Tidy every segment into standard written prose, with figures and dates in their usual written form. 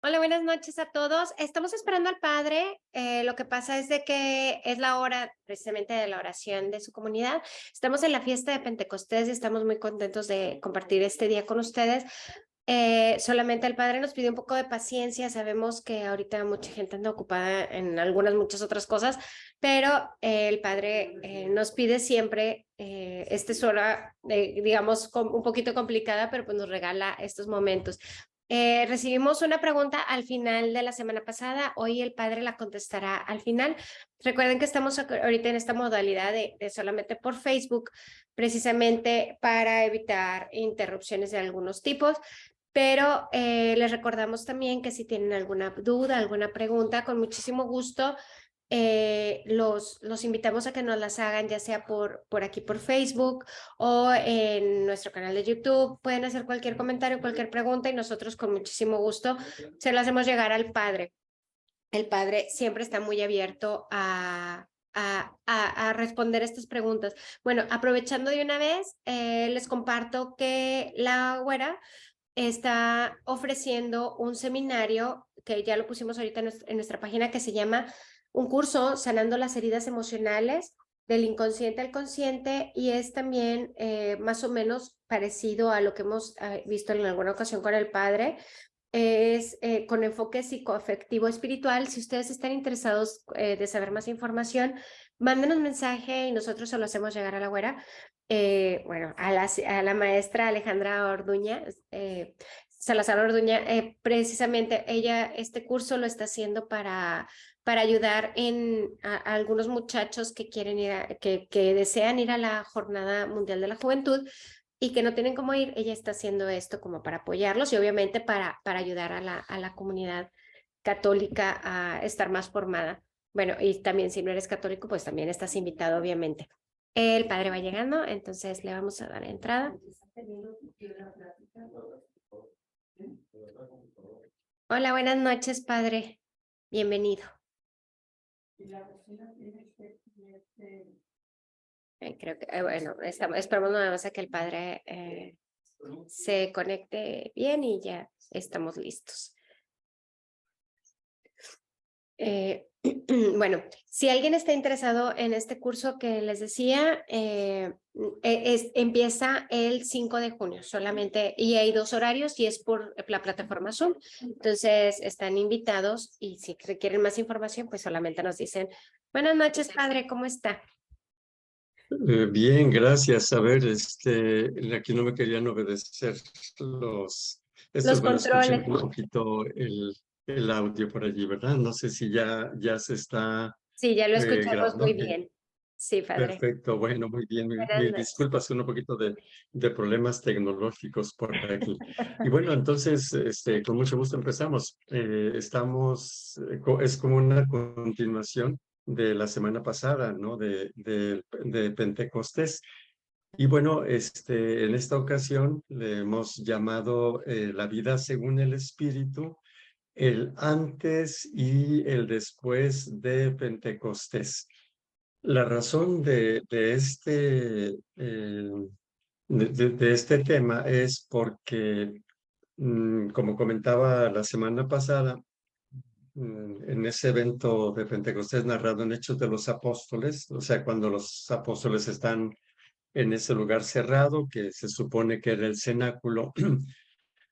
Hola, buenas noches a todos. Estamos esperando al padre. Lo que pasa es de que es la hora precisamente de la oración de su comunidad. Estamos en la fiesta de Pentecostés y estamos muy contentos de compartir este día con ustedes. Solamente el padre nos pide un poco de paciencia. Sabemos que ahorita mucha gente anda ocupada en muchas otras cosas, pero el padre nos pide siempre, esta es hora, digamos, un poquito complicada, pero pues nos regala estos momentos. Recibimos una pregunta al final de la semana pasada. Hoy el padre la contestará al final. Recuerden que estamos ahorita en esta modalidad de solamente por Facebook, precisamente para evitar interrupciones de algunos tipos. Pero les recordamos también que si tienen alguna duda, alguna pregunta, con muchísimo gusto los invitamos a que nos las hagan, ya sea por aquí por Facebook o en nuestro canal de YouTube. Pueden hacer cualquier comentario, cualquier pregunta y nosotros con muchísimo gusto se lo hacemos llegar al padre. El padre siempre está muy abierto a responder estas preguntas. Bueno, aprovechando de una vez, les comparto que la güera está ofreciendo un seminario que ya lo pusimos ahorita en nuestra página, que se llama un curso Sanando las heridas emocionales del inconsciente al consciente, y es también más o menos parecido a lo que hemos visto en alguna ocasión con el padre. Es con enfoque psicoafectivo espiritual. Si ustedes están interesados de saber más información, mándenos mensaje y nosotros se lo hacemos llegar a la güera. Bueno, a la maestra Alejandra Orduña, Salazar Orduña, precisamente ella este curso lo está haciendo para ayudar a algunos muchachos que quieren que desean ir a la Jornada Mundial de la Juventud y que no tienen cómo ir. Ella está haciendo esto como para apoyarlos y obviamente para ayudar a la comunidad católica a estar más formada. Bueno, y también si no eres católico, pues también estás invitado, obviamente. El padre va llegando, entonces le vamos a dar entrada. Hola, buenas noches, padre. Bienvenido. Creo que, bueno, esperamos nada más a que el padre se conecte bien y ya estamos listos. Bueno, si alguien está interesado en este curso que les decía, empieza el 5 de junio solamente y hay dos horarios y es por la plataforma Zoom. Entonces están invitados y si requieren más información, pues solamente nos dicen, buenas noches, padre, ¿cómo está? Bien, gracias. A ver, aquí no me querían obedecer los, Los bueno, escuché controles. un poquito el audio por allí, ¿verdad? No sé si ya se está Sí, ya lo escuchamos grabando. muy Ok, bien. Sí, padre. perfecto. Bueno, muy bien. Buenas Mis noches. disculpas, un poquito de problemas tecnológicos por aquí. Y bueno, entonces, con mucho gusto empezamos. Es como una continuación de la semana pasada, ¿no? De Pentecostés. Y bueno, en esta ocasión le hemos llamado la vida según el Espíritu, el antes y el después de Pentecostés. La razón de este tema es porque, como comentaba la semana pasada, en ese evento de Pentecostés narrado en Hechos de los Apóstoles, o sea, cuando los apóstoles están en ese lugar cerrado, que se supone que era el cenáculo,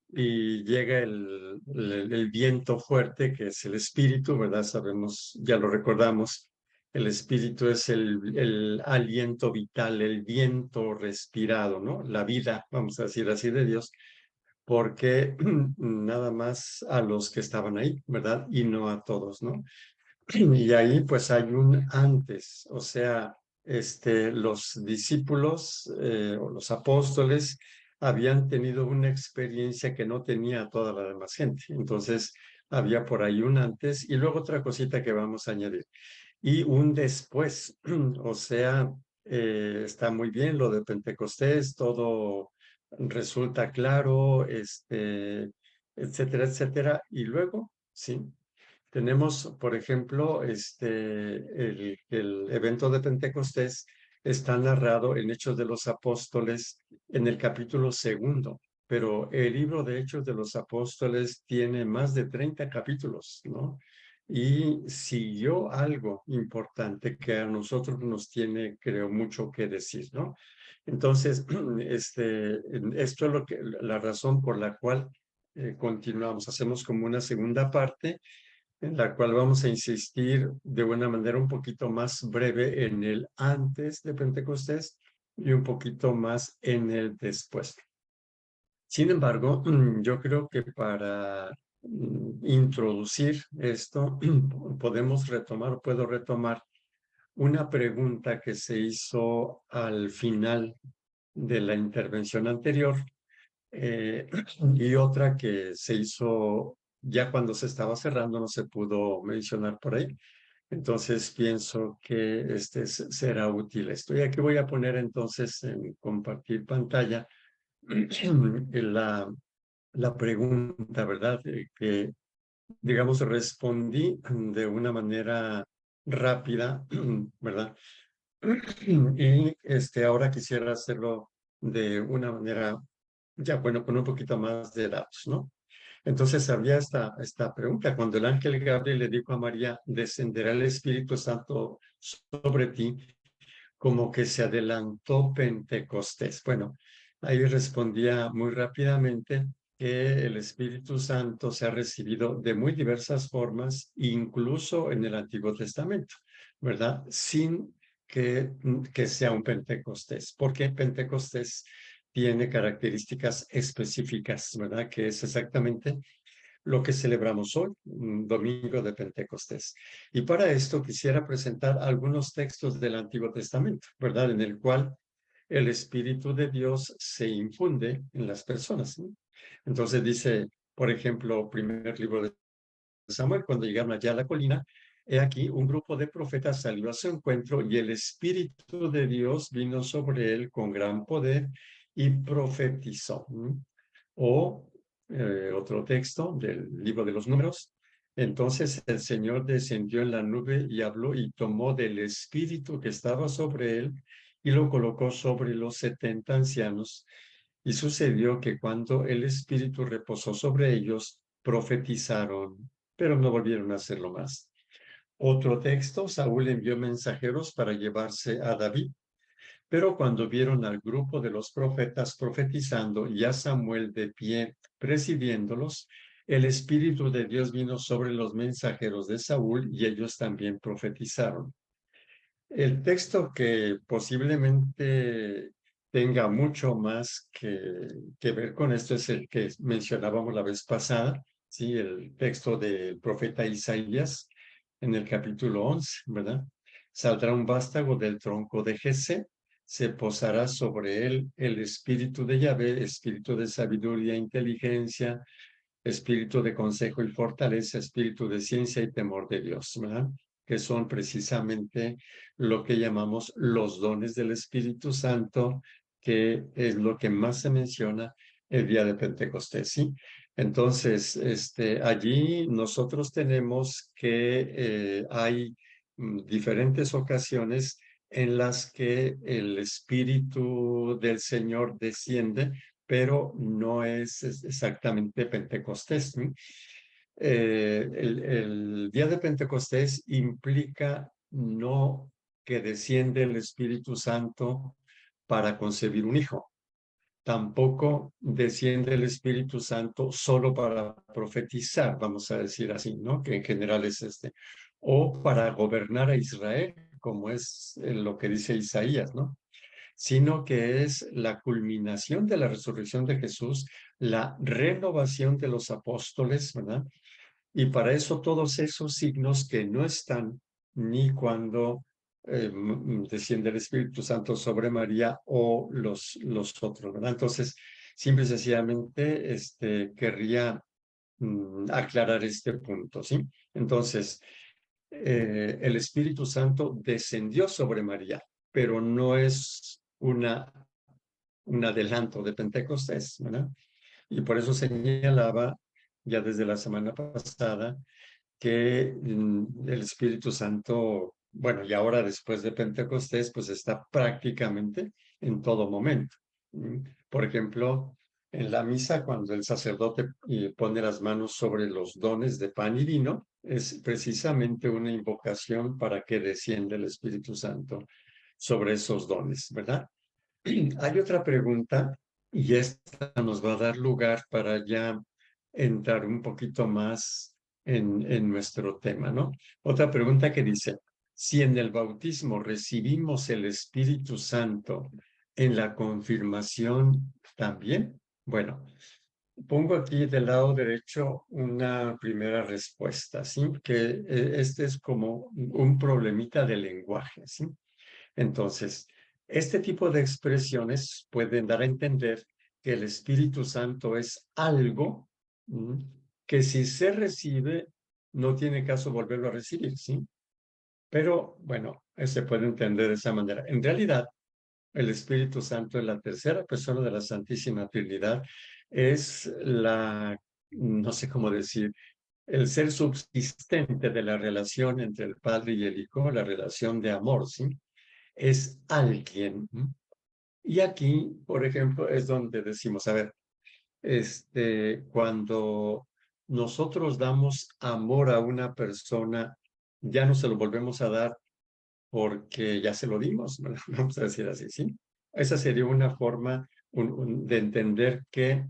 y llega el viento fuerte, que es el espíritu, ¿verdad? Sabemos, ya lo recordamos, el espíritu es el aliento vital, el viento respirado, ¿no? La vida, vamos a decir así, de Dios, porque nada más a los que estaban ahí, ¿verdad? Y no a todos, ¿no? Y ahí pues hay un antes, o sea, los discípulos o los apóstoles habían tenido una experiencia que no tenía toda la demás gente. Entonces había por ahí un antes y luego otra cosita que vamos a añadir. Y un después, o sea, está muy bien lo de Pentecostés, todo resulta claro, etcétera, etcétera. Y luego, sí. Tenemos, por ejemplo, el evento de Pentecostés está narrado en Hechos de los Apóstoles en el capítulo segundo. pero el libro de Hechos de los Apóstoles tiene más de 30 capítulos, ¿no? Y siguió algo importante que a nosotros nos tiene, creo, mucho que decir, ¿no? Entonces, esto es la razón por la cual continuamos. Hacemos como una segunda parte en la cual vamos a insistir de una manera un poquito más breve en el antes de Pentecostés y un poquito más en el después. Sin embargo, yo creo que para introducir esto, puedo retomar una pregunta que se hizo al final de la intervención anterior, eh, y otra que se hizo ya cuando se estaba cerrando, no se pudo mencionar por ahí. Entonces pienso que será útil esto. Y aquí voy a poner entonces en compartir pantalla la, la pregunta, ¿verdad? Que, digamos, respondí de una manera rápida, ¿verdad? Y ahora quisiera hacerlo de una manera, ya bueno, con un poquito más de datos, ¿no? Entonces había esta pregunta, cuando el ángel Gabriel le dijo a María, descenderá el Espíritu Santo sobre ti, como que se adelantó Pentecostés. Bueno, ahí respondía muy rápidamente que el Espíritu Santo se ha recibido de muy diversas formas, incluso en el Antiguo Testamento, ¿verdad? Sin que sea un Pentecostés, porque Pentecostés tiene características específicas, ¿verdad? Que es exactamente lo que celebramos hoy, domingo de Pentecostés. Y para esto quisiera presentar algunos textos del Antiguo Testamento, ¿verdad? En el cual el Espíritu de Dios se infunde en las personas, ¿no? Entonces dice, por ejemplo, primer libro de Samuel, cuando llegaron allá a la colina, he aquí un grupo de profetas salió a su encuentro y el Espíritu de Dios vino sobre él con gran poder y profetizó. O otro texto del libro de los Números. Entonces el Señor descendió en la nube y habló y tomó del espíritu que estaba sobre él y lo colocó sobre los 70 ancianos. Y sucedió que cuando el espíritu reposó sobre ellos, profetizaron, pero no volvieron a hacerlo más. Otro texto, Saúl envió mensajeros para llevarse a David, pero cuando vieron al grupo de los profetas profetizando y a Samuel de pie presidiéndolos, el Espíritu de Dios vino sobre los mensajeros de Saúl y ellos también profetizaron. El texto que posiblemente tenga mucho más que ver con esto es el que mencionábamos la vez pasada, ¿sí? El texto del profeta Isaías en el capítulo 11, ¿verdad? Saldrá un vástago del tronco de Jesé, se posará sobre él el espíritu de Yahvé, espíritu de sabiduría e inteligencia, espíritu de consejo y fortaleza, espíritu de ciencia y temor de Dios, ¿verdad? Que son precisamente lo que llamamos los dones del Espíritu Santo, que es lo que más se menciona el día de Pentecostés, ¿sí? Entonces, allí nosotros tenemos que hay diferentes ocasiones en las que el Espíritu del Señor desciende, pero no es exactamente Pentecostés, ¿sí? El día de Pentecostés implica no que desciende el Espíritu Santo para concebir un hijo. Tampoco desciende el Espíritu Santo solo para profetizar, vamos a decir así, ¿no? Que en general es o para gobernar a Israel, como es lo que dice Isaías, ¿no? Sino que es la culminación de la resurrección de Jesús, la renovación de los apóstoles, ¿verdad? Y para eso todos esos signos que no están ni cuando desciende el Espíritu Santo sobre María o los otros, ¿verdad? Entonces, simple y sencillamente querría aclarar este punto, ¿sí? Entonces, el Espíritu Santo descendió sobre María, pero no es un adelanto de Pentecostés, ¿verdad? Y por eso señalaba ya desde la semana pasada que el Espíritu Santo, bueno, y ahora después de Pentecostés, pues está prácticamente en todo momento. Por ejemplo, En la misa, cuando el sacerdote pone las manos sobre los dones de pan y vino, es precisamente una invocación para que descienda el Espíritu Santo sobre esos dones, ¿verdad? Hay otra pregunta y esta nos va a dar lugar para ya entrar un poquito más en nuestro tema, ¿no? Otra pregunta que dice, si en el bautismo recibimos el Espíritu Santo, ¿en la confirmación también? Bueno, pongo aquí del lado derecho una primera respuesta, ¿sí? Que este es como un problemita de lenguaje, ¿sí? Entonces, este tipo de expresiones pueden dar a entender que el Espíritu Santo es algo que si se recibe, no tiene caso volverlo a recibir, ¿sí? Pero bueno, se puede entender de esa manera. En realidad, el Espíritu Santo es la tercera persona de la Santísima Trinidad, es no sé cómo decir, el ser subsistente de la relación entre el Padre y el Hijo, la relación de amor, ¿sí? Es alguien. Y aquí, por ejemplo, es donde decimos, a ver, cuando nosotros damos amor a una persona, ya no se lo volvemos a dar porque ya se lo dimos, ¿verdad? Vamos a decir así, ¿sí? Esa sería una forma de entender que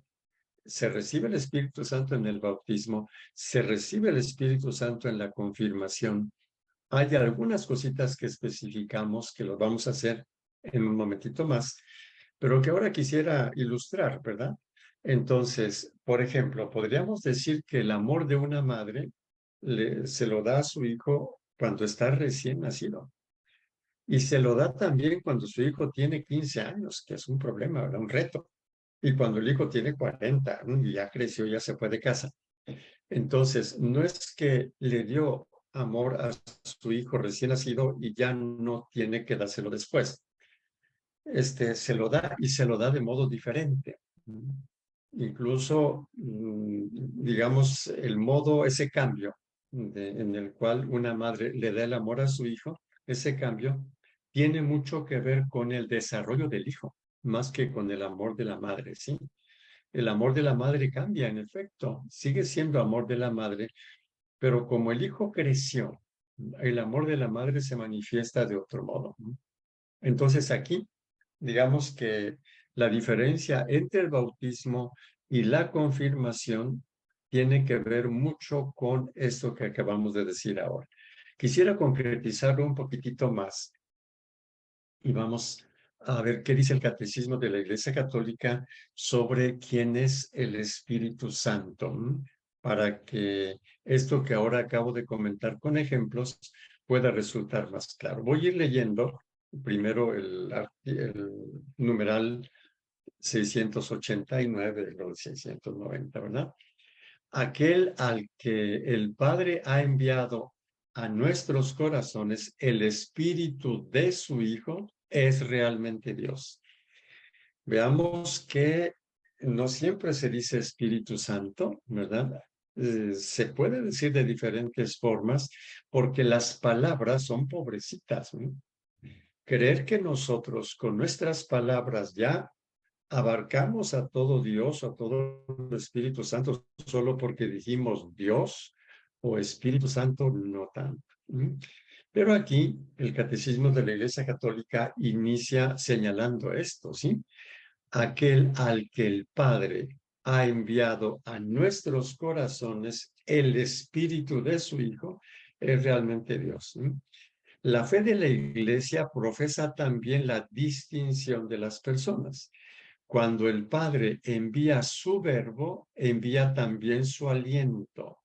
se recibe el Espíritu Santo en el bautismo, se recibe el Espíritu Santo en la confirmación. Hay algunas cositas que especificamos que lo vamos a hacer en un momentito más, pero que ahora quisiera ilustrar, ¿verdad? Entonces, por ejemplo, podríamos decir que el amor de una madre se lo da a su hijo cuando está recién nacido. Y se lo da también cuando su hijo tiene 15 años, que es un problema, ¿verdad? Un reto. Y cuando el hijo tiene 40, y ya creció, ya se fue de casa. Entonces, no es que le dio amor a su hijo recién nacido y ya no tiene que dárselo después. Se lo da y se lo da de modo diferente. Incluso, digamos, el modo, ese cambio en el cual una madre le da el amor a su hijo, ese cambio tiene mucho que ver con el desarrollo del hijo, más que con el amor de la madre, ¿sí? El amor de la madre cambia, en efecto, sigue siendo amor de la madre, pero como el hijo creció, el amor de la madre se manifiesta de otro modo. Entonces aquí, digamos que la diferencia entre el bautismo y la confirmación tiene que ver mucho con esto que acabamos de decir ahora. Quisiera concretizarlo un poquitito más y vamos a ver qué dice el Catecismo de la Iglesia Católica sobre quién es el Espíritu Santo, para que esto que ahora acabo de comentar con ejemplos pueda resultar más claro. Voy a ir leyendo primero el numeral 689 de los 690, ¿verdad? Aquel al que el Padre ha enviado a nuestros corazones el Espíritu de su Hijo es realmente Dios. Veamos que no siempre se dice Espíritu Santo, ¿verdad? Se puede decir de diferentes formas porque las palabras son pobrecitas, ¿no? Creer que nosotros con nuestras palabras ya abarcamos a todo Dios, a todo el Espíritu Santo, solo porque dijimos Dios o Espíritu Santo, no tanto. Pero aquí el Catecismo de la Iglesia Católica inicia señalando esto, ¿sí? Aquel al que el Padre ha enviado a nuestros corazones el Espíritu de su Hijo, es realmente Dios. La fe de la Iglesia profesa también la distinción de las personas. Cuando el Padre envía su verbo, envía también su aliento.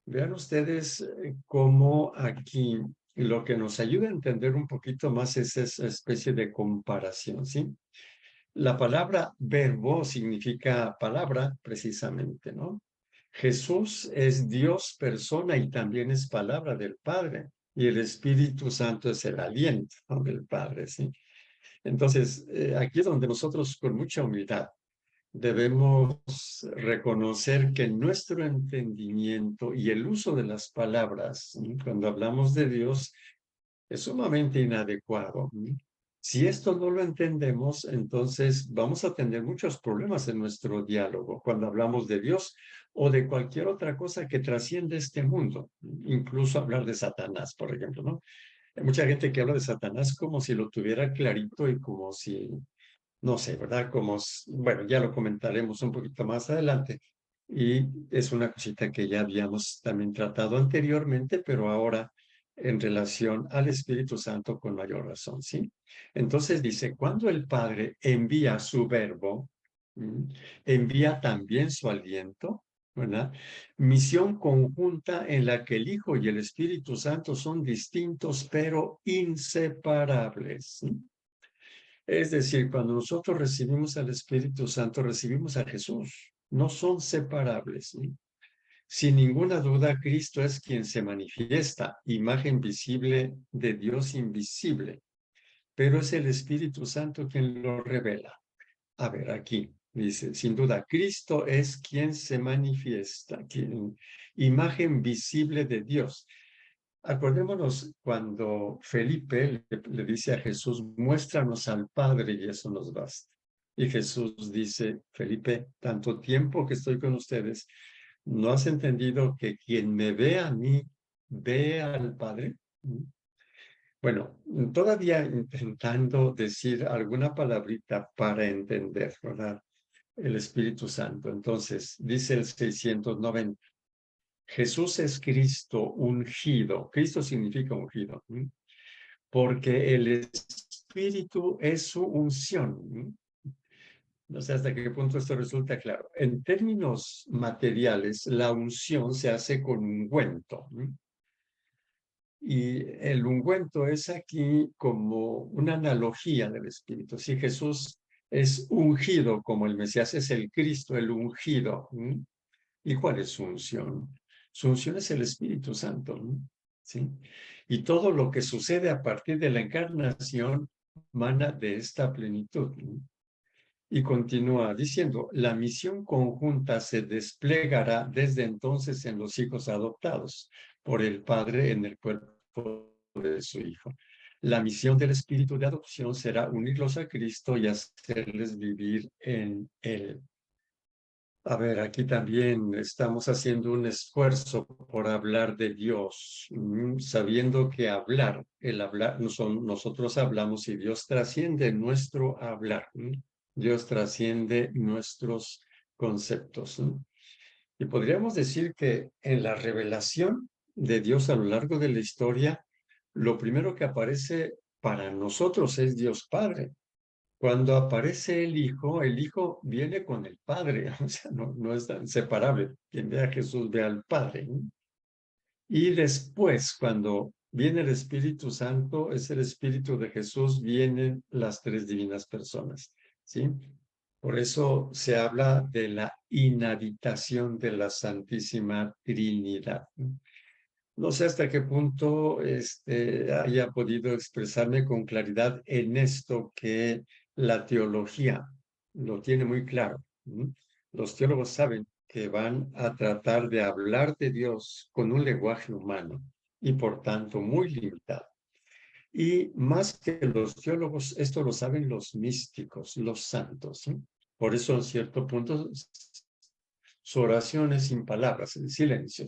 Vean ustedes cómo aquí lo que nos ayuda a entender un poquito más es esa especie de comparación, ¿sí? La palabra verbo significa palabra precisamente, ¿no? Jesús es Dios persona y también es palabra del Padre. Y el Espíritu Santo es el aliento, ¿no?, del Padre, ¿sí? Entonces, aquí es donde nosotros con mucha humildad debemos reconocer que nuestro entendimiento y el uso de las palabras, ¿sí?, cuando hablamos de Dios, es sumamente inadecuado, ¿sí? Si esto no lo entendemos, entonces vamos a tener muchos problemas en nuestro diálogo cuando hablamos de Dios o de cualquier otra cosa que trasciende este mundo, incluso hablar de Satanás, por ejemplo, ¿no? Hay mucha gente que habla de Satanás como si lo tuviera clarito y como si, no sé, ¿verdad? Como, bueno, ya lo comentaremos un poquito más adelante. Y es una cosita que ya habíamos también tratado anteriormente, pero ahora en relación al Espíritu Santo con mayor razón, ¿sí? Entonces dice, cuando el Padre envía su verbo, envía también su aliento, ¿verdad? Misión conjunta en la que el Hijo y el Espíritu Santo son distintos pero inseparables, ¿sí? Es decir, cuando nosotros recibimos al Espíritu Santo, recibimos a Jesús. No son separables, ¿sí? Sin ninguna duda, Cristo es quien se manifiesta, imagen visible de Dios invisible, pero es el Espíritu Santo quien lo revela. A ver, aquí dice, sin duda, Cristo es quien se manifiesta, imagen visible de Dios. Acordémonos cuando Felipe le dice a Jesús, muéstranos al Padre y eso nos basta. Y Jesús dice, Felipe, tanto tiempo que estoy con ustedes, ¿no has entendido que quien me ve a mí, ve al Padre? Bueno, todavía intentando decir alguna palabrita para entender, ¿verdad? El Espíritu Santo. Entonces, dice el 690. Jesús es Cristo ungido. Cristo significa ungido, porque el Espíritu es su unción. No sé hasta qué punto esto resulta claro. En términos materiales, la unción se hace con ungüento. Y el ungüento es aquí como una analogía del Espíritu. Si Jesús es ungido como el Mesías, es el Cristo, el ungido. ¿Y cuál es su unción? Su unción es el Espíritu Santo, ¿sí? Y todo lo que sucede a partir de la encarnación mana de esta plenitud, ¿no? Y continúa diciendo, la misión conjunta se desplegará desde entonces en los hijos adoptados por el Padre en el cuerpo de su Hijo. La misión del Espíritu de adopción será unirlos a Cristo y hacerles vivir en Él. A ver, aquí también estamos haciendo un esfuerzo por hablar de Dios, sabiendo que hablar, el hablar, nosotros hablamos y Dios trasciende nuestro hablar, Dios trasciende nuestros conceptos. Y podríamos decir que en la revelación de Dios a lo largo de la historia, lo primero que aparece para nosotros es Dios Padre. Cuando aparece el Hijo viene con el Padre, o sea, no es tan separable. Quien ve a Jesús ve al Padre, ¿no? Y después, cuando viene el Espíritu Santo, es el Espíritu de Jesús, vienen las tres divinas personas, ¿sí? Por eso se habla de la inhabitación de la Santísima Trinidad. No sé hasta qué punto haya podido expresarme con claridad en esto que la teología lo tiene muy claro. Los teólogos saben que van a tratar de hablar de Dios con un lenguaje humano y por tanto muy limitado. Y más que los teólogos, esto lo saben los místicos, los santos. Por eso, en cierto punto, su oración es sin palabras, en silencio.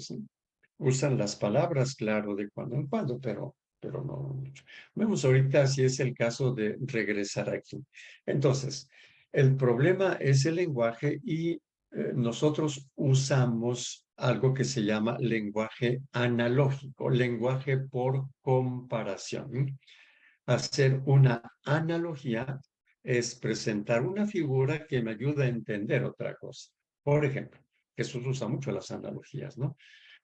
Usan las palabras, claro, de cuando en cuando, pero no mucho. Vemos ahorita si es el caso de regresar aquí. Entonces, el problema es el lenguaje y nosotros usamos algo que se llama lenguaje analógico, lenguaje por comparación. Hacer una analogía es presentar una figura que me ayuda a entender otra cosa. Por ejemplo, Jesús usa mucho las analogías, ¿no?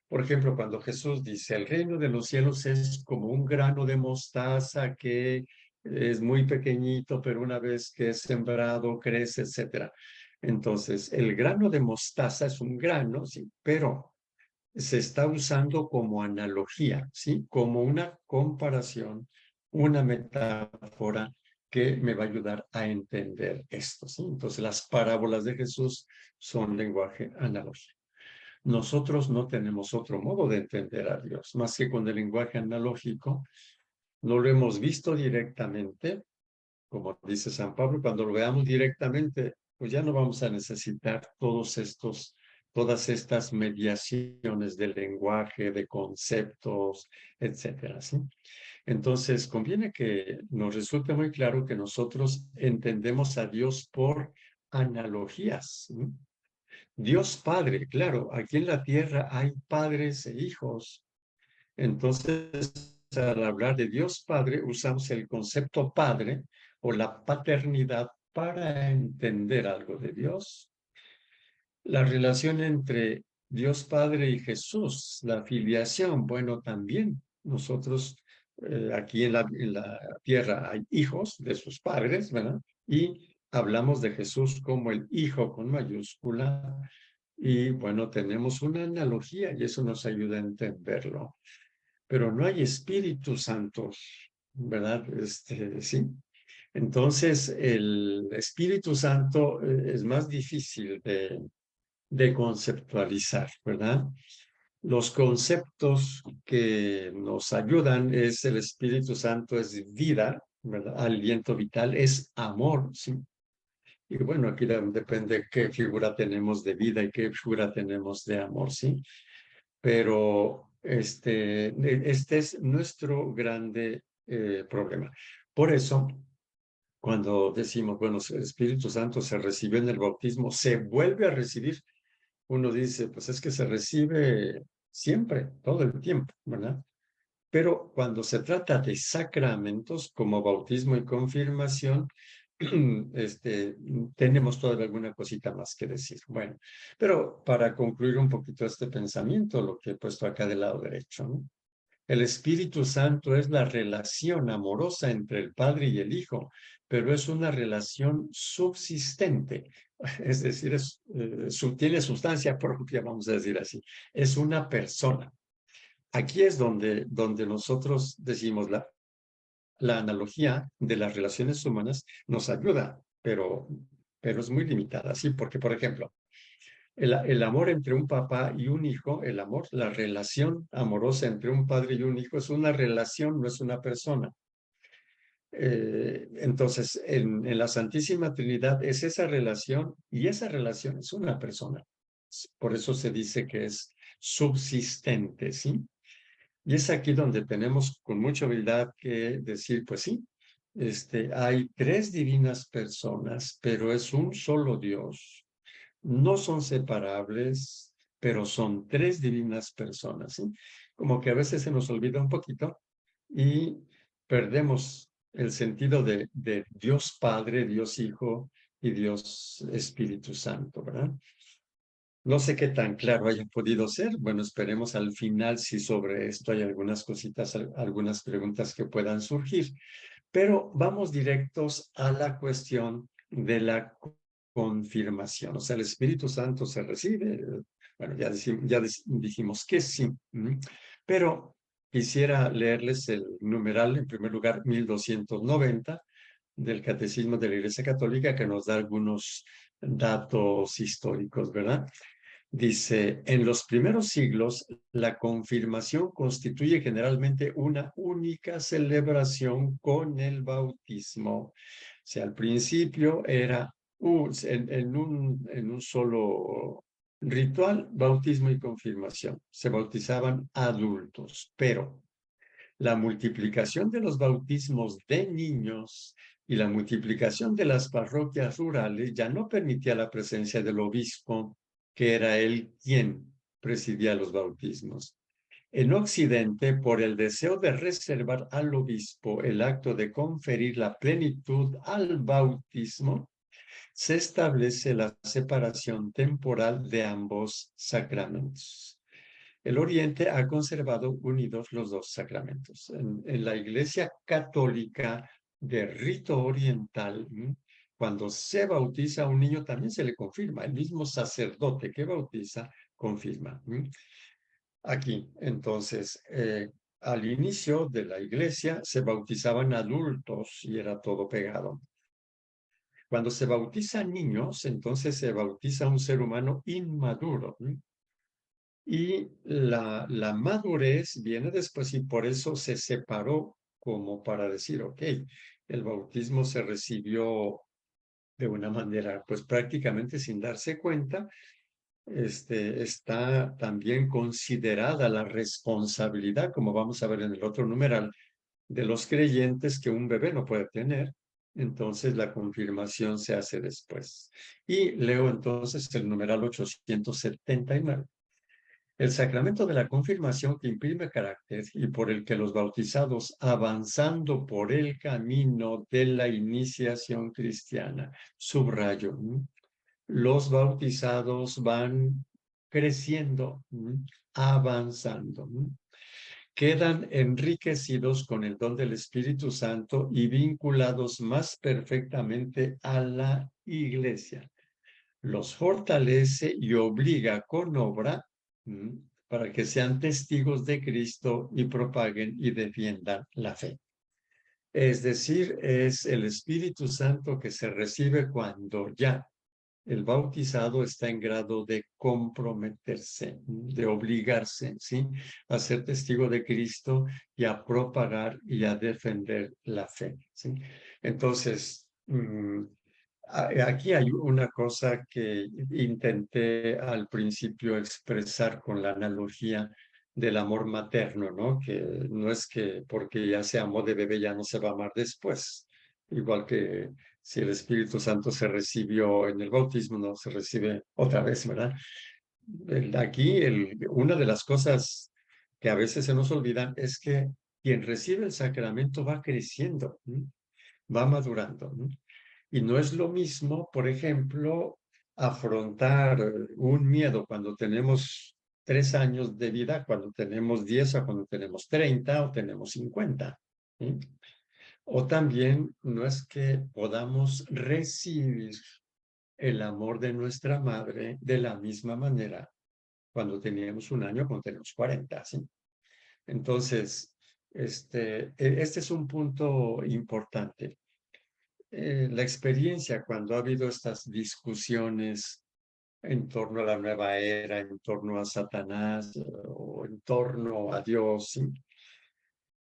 Por ejemplo, cuando Jesús dice, el reino de los cielos es como un grano de mostaza que es muy pequeñito, pero una vez que es sembrado, crece, etc. Entonces, el grano de mostaza es un grano, sí, pero se está usando como analogía, ¿sí? Como una comparación, una metáfora que me va a ayudar a entender esto, ¿sí? Entonces, las parábolas de Jesús son lenguaje analógico. Nosotros no tenemos otro modo de entender a Dios, más que con el lenguaje analógico. No lo hemos visto directamente, como dice San Pablo, cuando lo veamos directamente, pues ya no vamos a necesitar todas estas mediaciones de lenguaje, de conceptos, etcétera, ¿sí? Entonces, conviene que nos resulte muy claro que nosotros entendemos a Dios por analogías, ¿sí? Dios Padre, claro, aquí en la tierra hay padres e hijos. Entonces, al hablar de Dios Padre, usamos el concepto padre o la paternidad para entender algo de Dios. La relación entre Dios Padre y Jesús, la filiación, bueno, también nosotros aquí en la tierra hay hijos de sus padres, ¿verdad? Y hablamos de Jesús como el Hijo con mayúscula. Y bueno, tenemos una analogía y eso nos ayuda a entenderlo. Pero no hay Espíritu Santo, ¿verdad? Sí. Entonces, el Espíritu Santo es más difícil de conceptualizar, ¿verdad? Los conceptos que nos ayudan es el Espíritu Santo, es vida, ¿verdad? Aliento vital, es amor, ¿sí? Y bueno, aquí depende qué figura tenemos de vida y qué figura tenemos de amor, ¿sí? Pero este es nuestro grande problema. Por eso, cuando decimos, bueno, el Espíritu Santo se recibió en el bautismo, se vuelve a recibir, uno dice, pues es que se recibe siempre, todo el tiempo, ¿verdad? Pero cuando se trata de sacramentos como bautismo y confirmación, tenemos todavía alguna cosita más que decir. Bueno, pero para concluir un poquito este pensamiento, lo que he puesto acá del lado derecho, ¿no? El Espíritu Santo es la relación amorosa entre el Padre y el Hijo, pero es una relación subsistente, es decir, tiene sustancia propia, vamos a decir así, es una persona. Aquí es donde nosotros decimos la analogía de las relaciones humanas nos ayuda, pero es muy limitada, ¿sí? Porque, por ejemplo, el amor entre un papá y un hijo, el amor, la relación amorosa entre un padre y un hijo es una relación, no es una persona. Entonces, en la Santísima Trinidad es esa relación y esa relación es una persona. Por eso se dice que es subsistente, ¿sí? Y es aquí donde tenemos con mucha humildad que decir, pues sí, hay tres divinas personas, pero es un solo Dios. No son separables, pero son tres divinas personas, ¿sí? Como que a veces se nos olvida un poquito y perdemos el sentido de Dios Padre, Dios Hijo y Dios Espíritu Santo, ¿verdad? No sé qué tan claro haya podido ser. Bueno, esperemos al final si sobre esto hay algunas cositas, algunas preguntas que puedan surgir. Pero vamos directos a la cuestión de la confirmación. O sea, el Espíritu Santo se recibe. Bueno, ya dijimos que sí. Pero quisiera leerles el numeral, en primer lugar, 1290 del Catecismo de la Iglesia Católica, que nos da algunos datos históricos, ¿verdad? Dice, en los primeros siglos, la confirmación constituye generalmente una única celebración con el bautismo. O sea, al principio era en un solo ritual, bautismo y confirmación. Se bautizaban adultos, pero la multiplicación de los bautismos de niños y la multiplicación de las parroquias rurales ya no permitía la presencia del obispo, que era él quien presidía los bautismos. En Occidente, por el deseo de reservar al obispo el acto de conferir la plenitud al bautismo, se establece la separación temporal de ambos sacramentos. El Oriente ha conservado unidos los dos sacramentos. En la Iglesia Católica de rito oriental, cuando se bautiza a un niño también se le confirma. El mismo sacerdote que bautiza confirma. Aquí, entonces, al inicio de la Iglesia se bautizaban adultos y era todo pegado. Cuando se bautizan niños, entonces se bautiza un ser humano inmaduro. Y la madurez viene después y por eso se separó como para decir, ok, el bautismo se recibió de una manera, pues prácticamente sin darse cuenta. Está también considerada la responsabilidad, como vamos a ver en el otro numeral, de los creyentes que un bebé no puede tener. Entonces la confirmación se hace después. Y leo entonces el numeral 879. El sacramento de la confirmación que imprime carácter y por el que los bautizados, avanzando por el camino de la iniciación cristiana, subrayo, los bautizados van creciendo, avanzando, quedan enriquecidos con el don del Espíritu Santo y vinculados más perfectamente a la Iglesia. Los fortalece y obliga con obra para que sean testigos de Cristo y propaguen y defiendan la fe. Es decir, es el Espíritu Santo que se recibe cuando ya el bautizado está en grado de comprometerse, de obligarse, ¿sí? A ser testigo de Cristo y a propagar y a defender la fe, ¿sí? Entonces, aquí hay una cosa que intenté al principio expresar con la analogía del amor materno, ¿no? Que no es que porque ya se amó de bebé ya no se va a amar después. Igual que si el Espíritu Santo se recibió en el bautismo, no se recibe otra vez, ¿verdad? Una de las cosas que a veces se nos olvidan es que quien recibe el sacramento va creciendo, va madurando, ¿no? Y no es lo mismo, por ejemplo, afrontar un miedo cuando tenemos 3 años de vida, cuando tenemos 10 o cuando tenemos 30 o tenemos 50. ¿Sí? O también no es que podamos recibir el amor de nuestra madre de la misma manera cuando teníamos 1 año, cuando tenemos 40, ¿sí? Entonces, este es un punto importante. La experiencia cuando ha habido estas discusiones en torno a la nueva era, en torno a Satanás o en torno a Dios, ¿sí?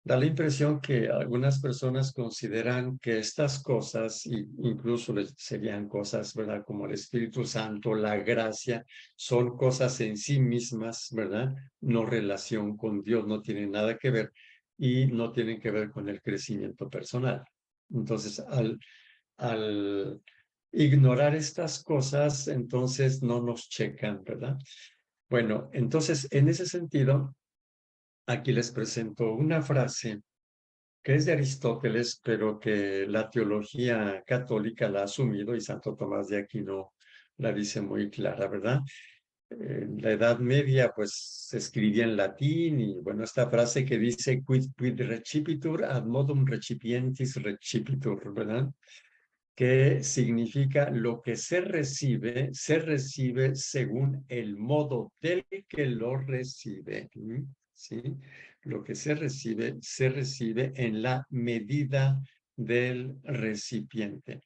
Da la impresión que algunas personas consideran que estas cosas, incluso serían cosas, ¿verdad? Como el Espíritu Santo, la gracia, son cosas en sí mismas, ¿verdad? No relación con Dios, no tienen nada que ver y no tienen que ver con el crecimiento personal. Entonces, al ignorar estas cosas, entonces no nos checan, ¿verdad? Bueno, entonces, en ese sentido, aquí les presento una frase que es de Aristóteles, pero que la teología católica la ha asumido y Santo Tomás de Aquino la dice muy clara, ¿verdad? En la Edad Media, pues se escribía en latín y, bueno, esta frase que dice quid recipitur ad modum recipientis recipitur, ¿verdad? Que significa lo que se recibe según el modo del que lo recibe, ¿sí? Lo que se recibe en la medida del recipiente.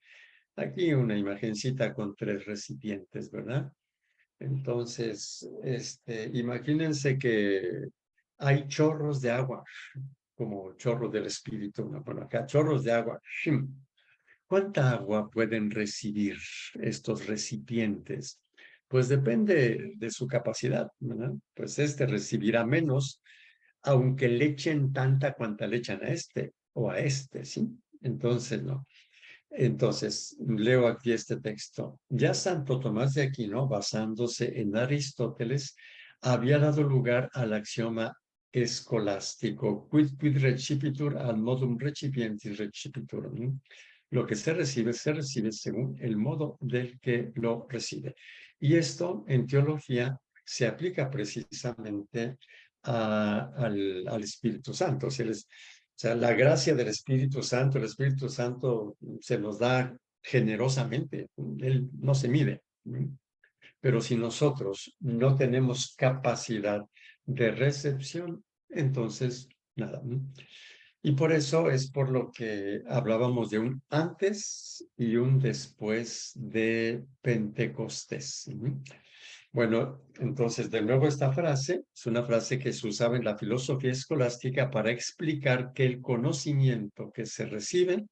Aquí una imagencita con 3 recipientes, ¿verdad? Entonces, imagínense que hay chorros de agua, como chorro del espíritu, ¿no? Bueno, acá chorros de agua. ¿Cuánta agua pueden recibir estos recipientes? Pues depende de su capacidad, ¿verdad? Pues recibirá menos, aunque le echen tanta cuanta le echan a o a ¿sí? Entonces, no. Entonces, leo aquí este texto. Ya Santo Tomás de Aquino, basándose en Aristóteles, había dado lugar al axioma escolástico, quid recipitur ad modum recipientis recipitur. Lo que se recibe según el modo del que lo recibe. Y esto en teología se aplica precisamente al Espíritu Santo. O sea, la gracia del Espíritu Santo, el Espíritu Santo se nos da generosamente, él no se mide. Pero si nosotros no tenemos capacidad de recepción, entonces nada. Y por eso es por lo que hablábamos de un antes y un después de Pentecostés. Bueno, entonces, de nuevo esta frase es una frase que se usaba en la filosofía escolástica para explicar que el conocimiento que se recibe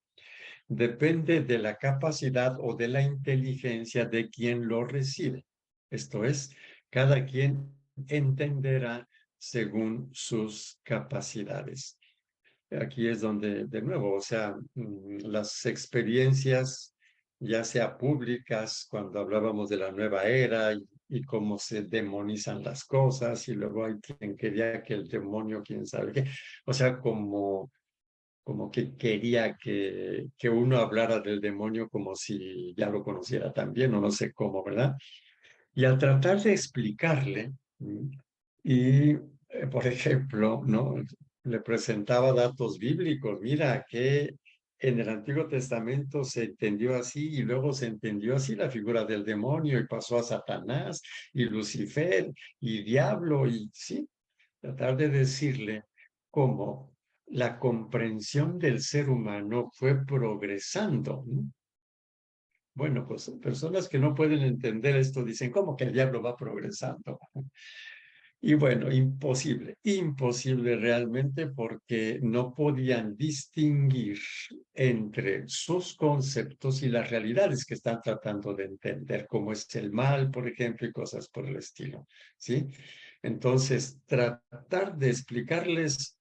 depende de la capacidad o de la inteligencia de quien lo recibe. Esto es, cada quien entenderá según sus capacidades. Aquí es donde, de nuevo, o sea, las experiencias, ya sea públicas, cuando hablábamos de la nueva era y cómo se demonizan las cosas, y luego hay quien quería que el demonio, quién sabe qué, o sea, como que quería que uno hablara del demonio como si ya lo conociera también, o no sé cómo, ¿verdad? Y al tratar de explicarle, y por ejemplo, ¿no? Le presentaba datos bíblicos, mira que en el Antiguo Testamento se entendió así y luego se entendió así la figura del demonio y pasó a Satanás y Lucifer y diablo y sí, tratar de decirle cómo la comprensión del ser humano fue progresando, ¿no? Bueno, pues personas que no pueden entender esto dicen, ¿cómo que el diablo va progresando? Y bueno, imposible, imposible realmente porque no podían distinguir entre sus conceptos y las realidades que están tratando de entender, como es el mal, por ejemplo, y cosas por el estilo, ¿sí? Entonces, tratar de explicarles,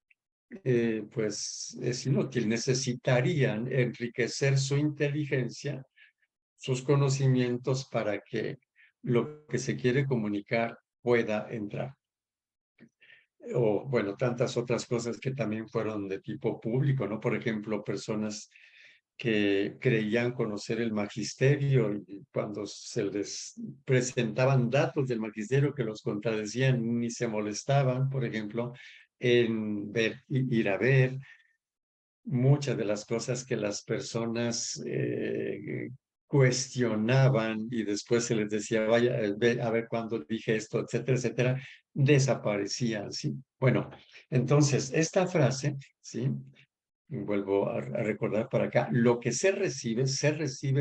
pues es inútil, necesitarían enriquecer su inteligencia, sus conocimientos para que lo que se quiere comunicar pueda entrar. O bueno, tantas otras cosas que también fueron de tipo público, ¿no? Por ejemplo, personas que creían conocer el magisterio y cuando se les presentaban datos del magisterio que los contradecían, ni se molestaban, por ejemplo, en ver, ir a ver muchas de las cosas que las personas cuestionaban y después se les decía, vaya, ve a ver cuándo dije esto, etcétera, etcétera, desaparecían, ¿sí? Bueno, entonces, esta frase, ¿sí? Vuelvo a recordar para acá, lo que se recibe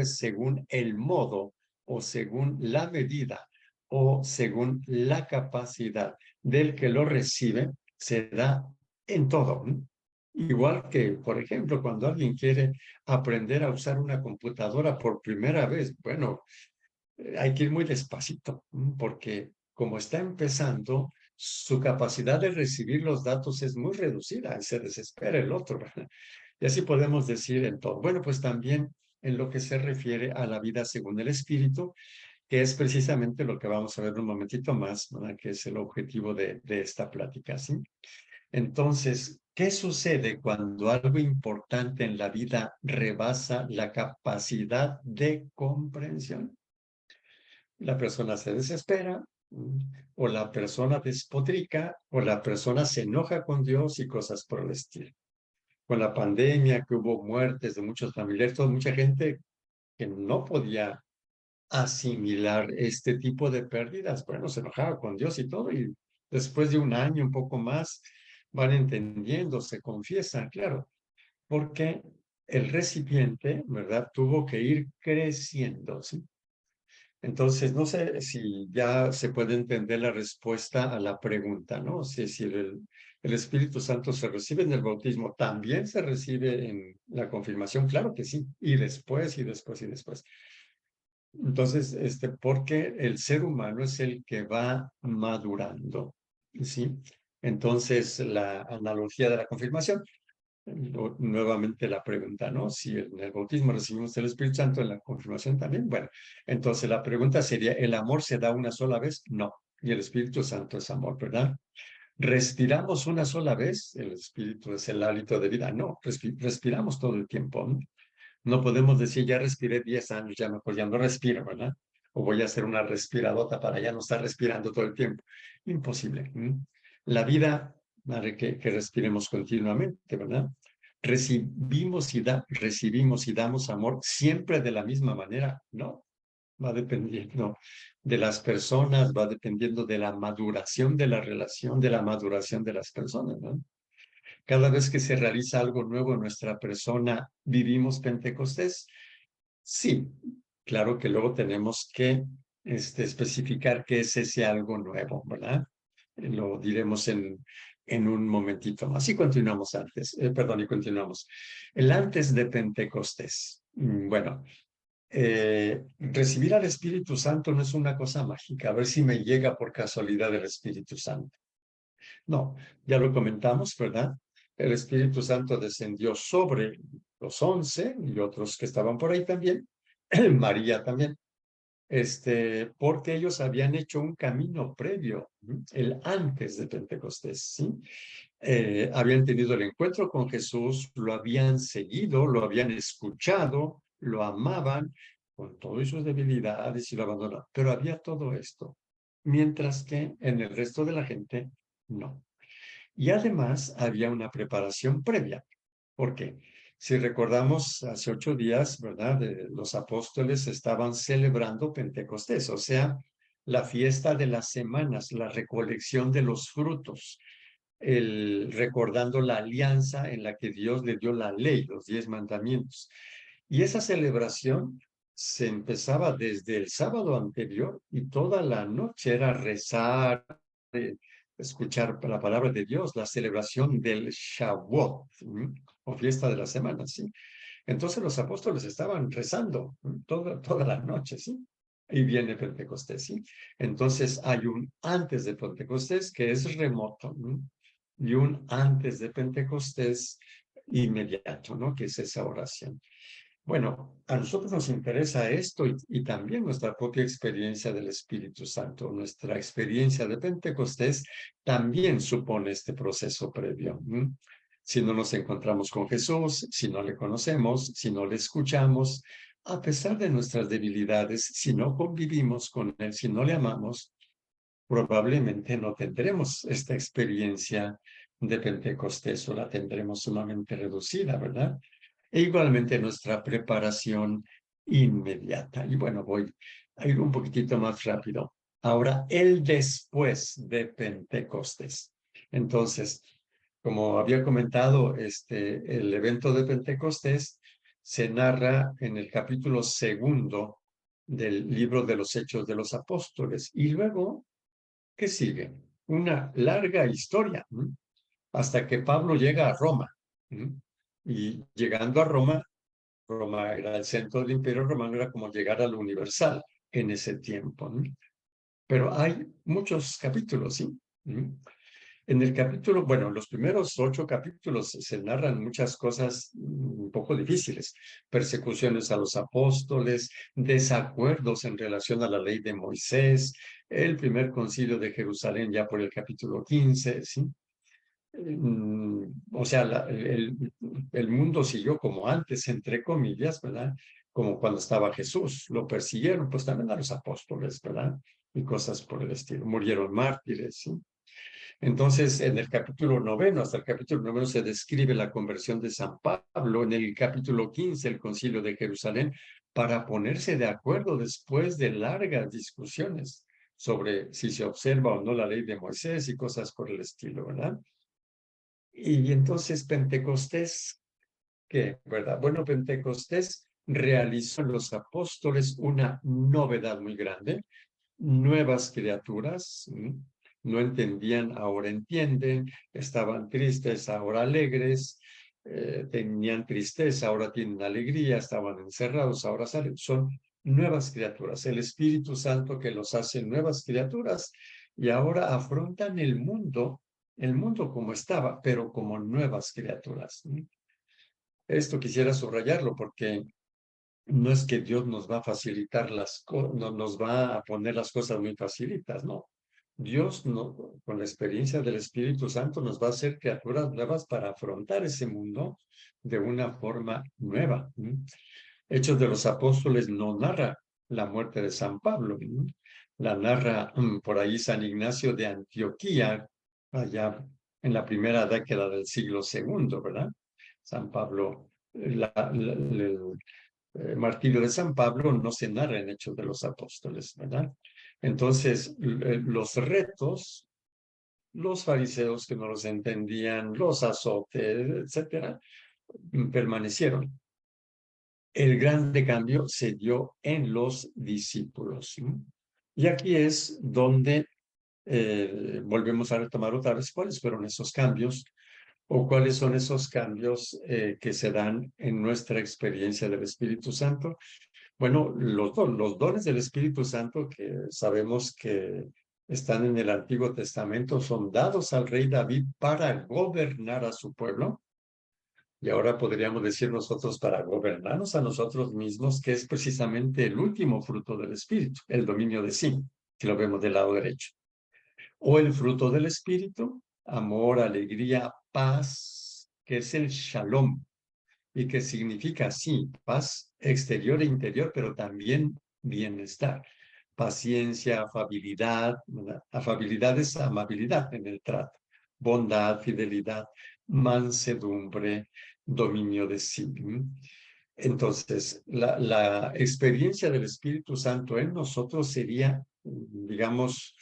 según el modo o según la medida o según la capacidad del que lo recibe, se da en todo. ¿No? Igual que, por ejemplo, cuando alguien quiere aprender a usar una computadora por primera vez, bueno, hay que ir muy despacito, porque como está empezando, su capacidad de recibir los datos es muy reducida y se desespera el otro, ¿verdad? Y así podemos decir en todo. Bueno, pues también en lo que se refiere a la vida según el Espíritu, que es precisamente lo que vamos a ver un momentito más, ¿verdad? Que es el objetivo de esta plática, ¿sí? Entonces, ¿qué sucede cuando algo importante en la vida rebasa la capacidad de comprensión? La persona se desespera, o la persona despotrica, o la persona se enoja con Dios y cosas por el estilo. Con la pandemia, que hubo muertes de muchos familiares, mucha gente que no podía asimilar este tipo de pérdidas, bueno, se enojaba con Dios y todo, y después de un año, un poco más, van entendiendo, se confiesan, claro, porque el recipiente, ¿verdad?, tuvo que ir creciendo, ¿sí? Entonces, no sé si ya se puede entender la respuesta a la pregunta, ¿no? Si el Espíritu Santo se recibe en el bautismo, ¿también se recibe en la confirmación? Claro que sí, y después, y después, y después. Entonces, porque el ser humano es el que va madurando, ¿sí? Entonces, la analogía de la confirmación, nuevamente la pregunta, ¿no? Si en el bautismo recibimos el Espíritu Santo, en la confirmación también, bueno, entonces la pregunta sería, ¿el amor se da una sola vez? No, y el Espíritu Santo es amor, ¿verdad? ¿Respiramos una sola vez? El Espíritu es el hálito de vida. No, respiramos todo el tiempo, ¿no? No podemos decir, ya respiré 10 años, ya mejor ya no respiro, ¿verdad? O voy a hacer una respiradota para ya no estar respirando todo el tiempo. Imposible. La vida, madre, que respiremos continuamente, ¿verdad? Recibimos y damos amor siempre de la misma manera, ¿no? Va dependiendo de las personas, va dependiendo de la maduración de la relación, de la maduración de las personas, ¿no? Cada vez que se realiza algo nuevo en nuestra persona, ¿vivimos Pentecostés? Sí, claro que luego tenemos que especificar qué es ese algo nuevo, ¿verdad? Lo diremos en un momentito más. Y continuamos antes, perdón, y continuamos. El antes de Pentecostés. Bueno, recibir al Espíritu Santo no es una cosa mágica, a ver si me llega por casualidad el Espíritu Santo. No, ya lo comentamos, ¿verdad? El Espíritu Santo descendió sobre los 11 y otros que estaban por ahí también, María también, porque ellos habían hecho un camino previo, el antes de Pentecostés, ¿sí? Habían tenido el encuentro con Jesús, lo habían seguido, lo habían escuchado, lo amaban con todas sus debilidades y lo abandonaron. Pero había todo esto, mientras que en el resto de la gente no. Y además había una preparación previa. ¿Por qué? Si recordamos, hace 8 días, ¿verdad? Los apóstoles estaban celebrando Pentecostés, o sea, la fiesta de las semanas, la recolección de los frutos, recordando la alianza en la que Dios le dio la ley, los 10 mandamientos. Y esa celebración se empezaba desde el sábado anterior y toda la noche era rezar, escuchar la palabra de Dios, la celebración del Shavuot, o fiesta de la semana, ¿sí? Entonces los apóstoles estaban rezando toda la noche, ¿sí? Y viene Pentecostés, ¿sí? Entonces hay un antes de Pentecostés que es remoto, ¿no? Y un antes de Pentecostés inmediato, ¿no? Que es esa oración. Bueno, a nosotros nos interesa esto y también nuestra propia experiencia del Espíritu Santo. Nuestra experiencia de Pentecostés también supone este proceso previo. Si no nos encontramos con Jesús, si no le conocemos, si no le escuchamos, a pesar de nuestras debilidades, si no convivimos con Él, si no le amamos, probablemente no tendremos esta experiencia de Pentecostés o la tendremos sumamente reducida, ¿verdad? E igualmente nuestra preparación inmediata. Y bueno, voy a ir un poquitito más rápido. Ahora, el después de Pentecostés. Entonces, como había comentado, el evento de Pentecostés se narra en el capítulo 2 del libro de los Hechos de los Apóstoles. Y luego, ¿qué sigue? Una larga historia, hasta que Pablo llega a Roma. Y llegando a Roma, Roma era el centro del Imperio Romano, era como llegar al Universal en ese tiempo. Pero hay muchos capítulos, ¿sí? En el capítulo, bueno, los primeros 8 capítulos se narran muchas cosas un poco difíciles, persecuciones a los apóstoles, desacuerdos en relación a la ley de Moisés, el primer concilio de Jerusalén ya por el capítulo 15, ¿sí? O sea, el mundo siguió como antes, entre comillas, ¿verdad? Como cuando estaba Jesús, lo persiguieron, pues también a los apóstoles, ¿verdad? Y cosas por el estilo, murieron mártires, ¿sí? Entonces, en el capítulo 9 hasta el capítulo 9 se describe la conversión de San Pablo, en el capítulo 15 el concilio de Jerusalén, para ponerse de acuerdo después de largas discusiones sobre si se observa o no la ley de Moisés y cosas por el estilo, ¿verdad? Y entonces Pentecostés, ¿qué? ¿Verdad? Bueno, Pentecostés realizó en los apóstoles una novedad muy grande, nuevas criaturas, no entendían, ahora entienden, estaban tristes, ahora alegres, tenían tristeza, ahora tienen alegría, estaban encerrados, ahora salen, son nuevas criaturas, el Espíritu Santo que los hace nuevas criaturas y ahora afrontan el mundo como estaba, pero como nuevas criaturas. Esto quisiera subrayarlo porque no es que Dios nos va a facilitar las cosas, no nos va a poner las cosas muy facilitas, no. Dios, no, con la experiencia del Espíritu Santo, nos va a hacer criaturas nuevas para afrontar ese mundo de una forma nueva. Hechos de los Apóstoles no narra la muerte de San Pablo, la narra por ahí San Ignacio de Antioquía, allá en la primera década del siglo segundo, ¿verdad? San Pablo, martirio de San Pablo no se narra en Hechos de los Apóstoles, ¿verdad? Entonces, los retos, los fariseos que no los entendían, los azotes, etcétera, permanecieron. El grande cambio se dio en los discípulos. Y aquí es donde volvemos a retomar otra vez cuáles fueron esos cambios o cuáles son esos cambios que se dan en nuestra experiencia del Espíritu Santo. Bueno, los dones del Espíritu Santo que sabemos que están en el Antiguo Testamento son dados al rey David para gobernar a su pueblo. Y ahora podríamos decir nosotros para gobernarnos a nosotros mismos, que es precisamente el último fruto del Espíritu, el dominio de sí, que lo vemos del lado derecho. O el fruto del Espíritu, amor, alegría, paz, que es el shalom, y que significa, sí, paz exterior e interior, pero también bienestar. Paciencia, afabilidad, ¿verdad? Afabilidad es amabilidad en el trato, bondad, fidelidad, mansedumbre, dominio de sí. Entonces, la experiencia del Espíritu Santo en nosotros sería, digamos,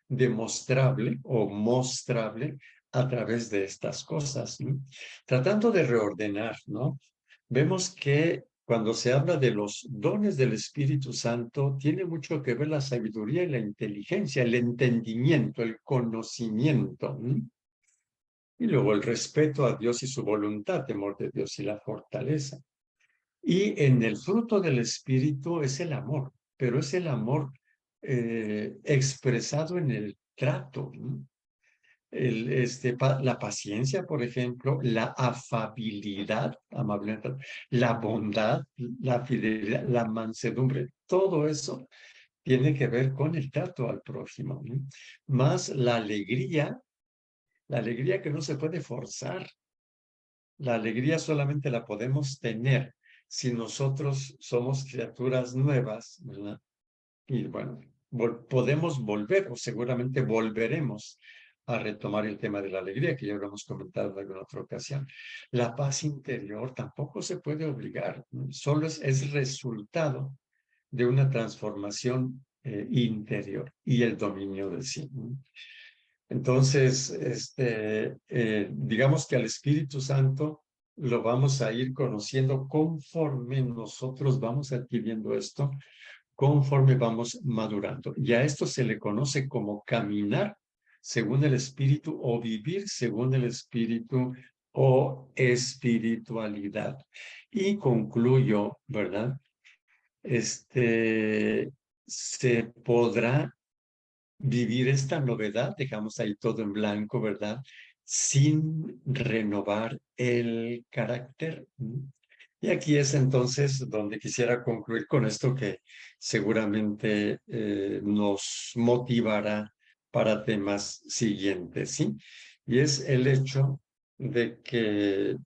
demostrable o mostrable a través de estas cosas, ¿no? Tratando de reordenar, ¿no? Vemos que cuando se habla de los dones del Espíritu Santo, tiene mucho que ver la sabiduría y la inteligencia, el entendimiento, el conocimiento, ¿no? Y luego el respeto a Dios y su voluntad, temor de Dios y la fortaleza. Y en el fruto del Espíritu es el amor, pero es el amor expresado en el trato, ¿no? La paciencia, por ejemplo, la afabilidad, amabilidad, la bondad, la fidelidad, la mansedumbre, todo eso tiene que ver con el trato al prójimo, ¿no? Más la alegría que no se puede forzar, la alegría solamente la podemos tener si nosotros somos criaturas nuevas, ¿verdad? Y bueno, podemos volver o seguramente volveremos a retomar el tema de la alegría que ya lo hemos comentado en alguna otra ocasión. La paz interior tampoco se puede obligar, ¿no? Solo es resultado de una transformación interior y el dominio de sí, ¿no? Entonces, digamos que al Espíritu Santo lo vamos a ir conociendo conforme nosotros vamos adquiriendo esto, conforme vamos madurando. Y a esto se le conoce como caminar según el Espíritu o vivir según el Espíritu o espiritualidad. Y concluyo, ¿verdad? Se podrá vivir esta novedad, dejamos ahí todo en blanco, ¿verdad? Sin renovar el carácter. Y aquí es entonces donde quisiera concluir con esto que seguramente nos motivará para temas siguientes, ¿sí? Y es el hecho de que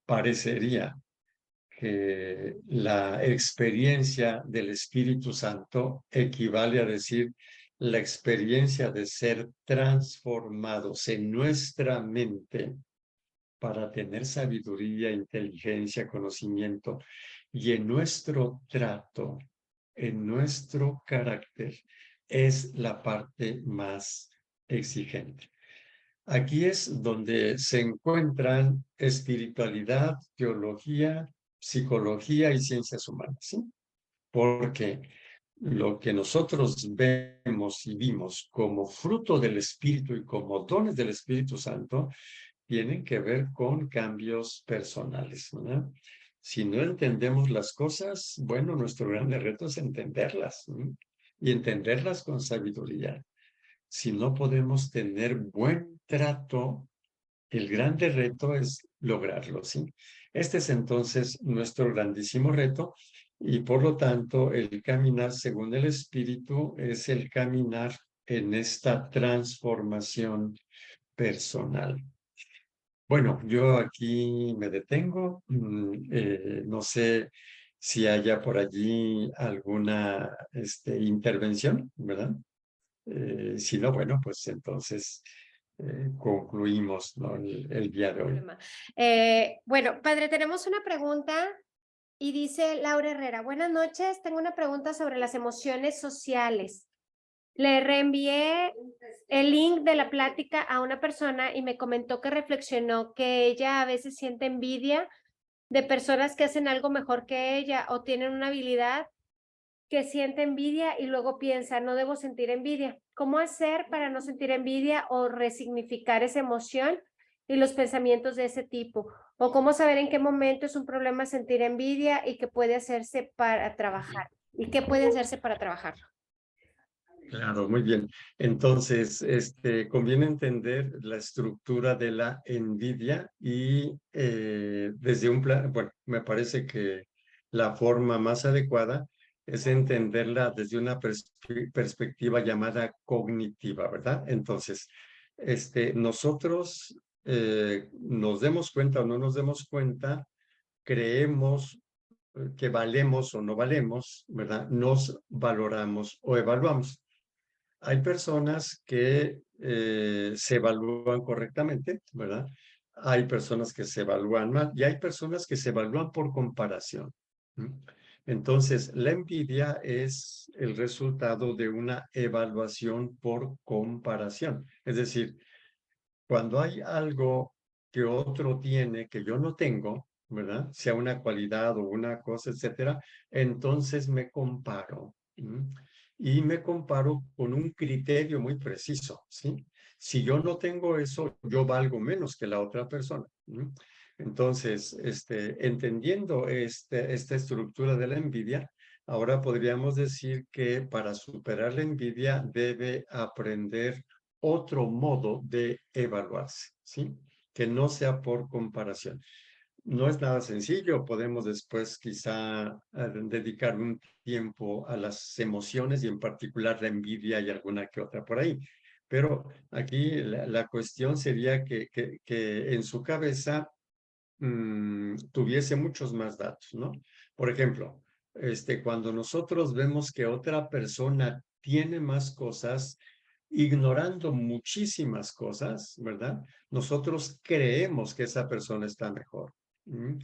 parecería que la experiencia del Espíritu Santo equivale a decir la experiencia de ser transformados en nuestra mente para tener sabiduría, inteligencia, conocimiento y en nuestro trato, en nuestro carácter, es la parte más exigente. Aquí es donde se encuentran espiritualidad, teología, psicología y ciencias humanas, ¿sí? Porque lo que nosotros vemos y vimos como fruto del Espíritu y como dones del Espíritu Santo tienen que ver con cambios personales, ¿verdad? Si no entendemos las cosas, bueno, nuestro gran reto es entenderlas, ¿no? Y entenderlas con sabiduría. Si no podemos tener buen trato, el grande reto es lograrlo, ¿sí? Este es entonces nuestro grandísimo reto y por lo tanto el caminar según el Espíritu es el caminar en esta transformación personal. Bueno, yo aquí me detengo. No sé si haya por allí alguna intervención, ¿verdad? Si no, bueno, pues entonces concluimos, ¿no? El día de hoy. Bueno, padre, tenemos una pregunta y dice Laura Herrera, buenas noches, tengo una pregunta sobre las emociones sociales. Le reenvié el link de la plática a una persona y me comentó que reflexionó que ella a veces siente envidia de personas que hacen algo mejor que ella o tienen una habilidad que siente envidia y luego piensa, no debo sentir envidia. ¿Cómo hacer para no sentir envidia o resignificar esa emoción y los pensamientos de ese tipo? ¿O cómo saber en qué momento es un problema sentir envidia y qué puede hacerse para trabajar? ¿Y qué puede hacerse para trabajarlo? Claro, muy bien. Entonces, conviene entender la estructura de la envidia y desde un plan, bueno, me parece que la forma más adecuada es entenderla desde una perspectiva llamada cognitiva, ¿verdad? Entonces, nosotros nos demos cuenta o no nos demos cuenta, creemos que valemos o no valemos, ¿verdad? Nos valoramos o evaluamos. Hay personas que se evalúan correctamente, ¿verdad? Hay personas que se evalúan mal y hay personas que se evalúan por comparación. ¿Mm? Entonces, la envidia es el resultado de una evaluación por comparación. Es decir, cuando hay algo que otro tiene que yo no tengo, ¿verdad? Sea una cualidad o una cosa, etcétera, entonces me comparo. Y me comparo con un criterio muy preciso, ¿sí? Si yo no tengo eso, yo valgo menos que la otra persona. Entonces, entendiendo esta estructura de la envidia, ahora podríamos decir que para superar la envidia debe aprender otro modo de evaluarse, ¿sí? Que no sea por comparación. No es nada sencillo, podemos después quizá dedicar un tiempo a las emociones y en particular la envidia y alguna que otra por ahí. Pero aquí la cuestión sería que en su cabeza tuviese muchos más datos, ¿no? Por ejemplo, cuando nosotros vemos que otra persona tiene más cosas, ignorando muchísimas cosas, ¿verdad? Nosotros creemos que esa persona está mejor. ¿Mm?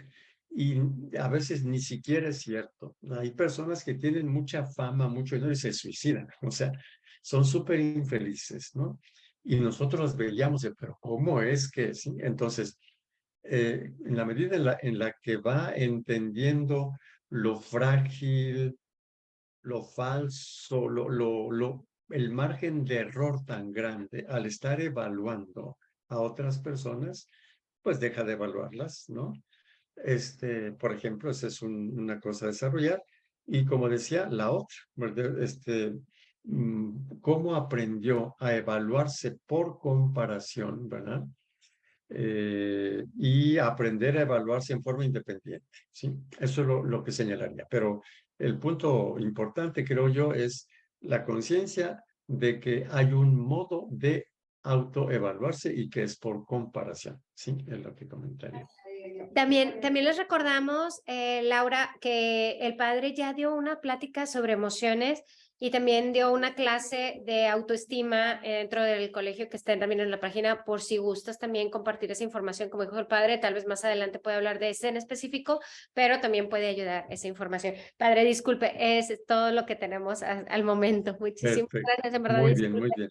Y a veces ni siquiera es cierto. Hay personas que tienen mucha fama, mucho dinero y se suicidan. O sea, son súper infelices, ¿no? Y nosotros veíamos, pero ¿cómo es que sí? Entonces, en la medida en la que va entendiendo lo frágil, lo falso, el margen de error tan grande al estar evaluando a otras personas, pues deja de evaluarlas, ¿no? Por ejemplo, esa es una cosa a desarrollar. Y como decía, la otra, ¿verdad? Cómo aprendió a evaluarse por comparación, ¿verdad? Y aprender a evaluarse en forma independiente, ¿sí? Eso es lo que señalaría. Pero el punto importante, creo yo, es la conciencia de que hay un modo de autoevaluarse y que es por comparación, ¿sí? Es lo que comentaría. También les recordamos, Laura, que el padre ya dio una plática sobre emociones y también dio una clase de autoestima dentro del colegio que está también en la página, por si gustas también compartir esa información, como dijo el padre, tal vez más adelante puede hablar de ese en específico, pero también puede ayudar esa información. Padre, disculpe, es todo lo que tenemos al momento. Muchísimas Perfecto. gracias, en verdad, Muy bien, muy disculpe. bien.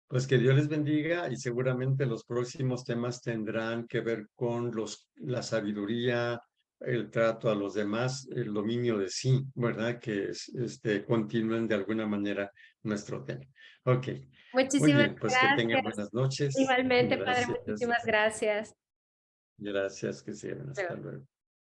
Pues que Dios les bendiga y seguramente los próximos temas tendrán que ver con la sabiduría, el trato a los demás, el dominio de sí, ¿verdad? Que continúen de alguna manera nuestro tema. Ok, muy Muchísimas bien, pues que tengan gracias. buenas noches. Igualmente, padre, Gracias, muchísimas gracias. gracias, que sigan. Hasta luego.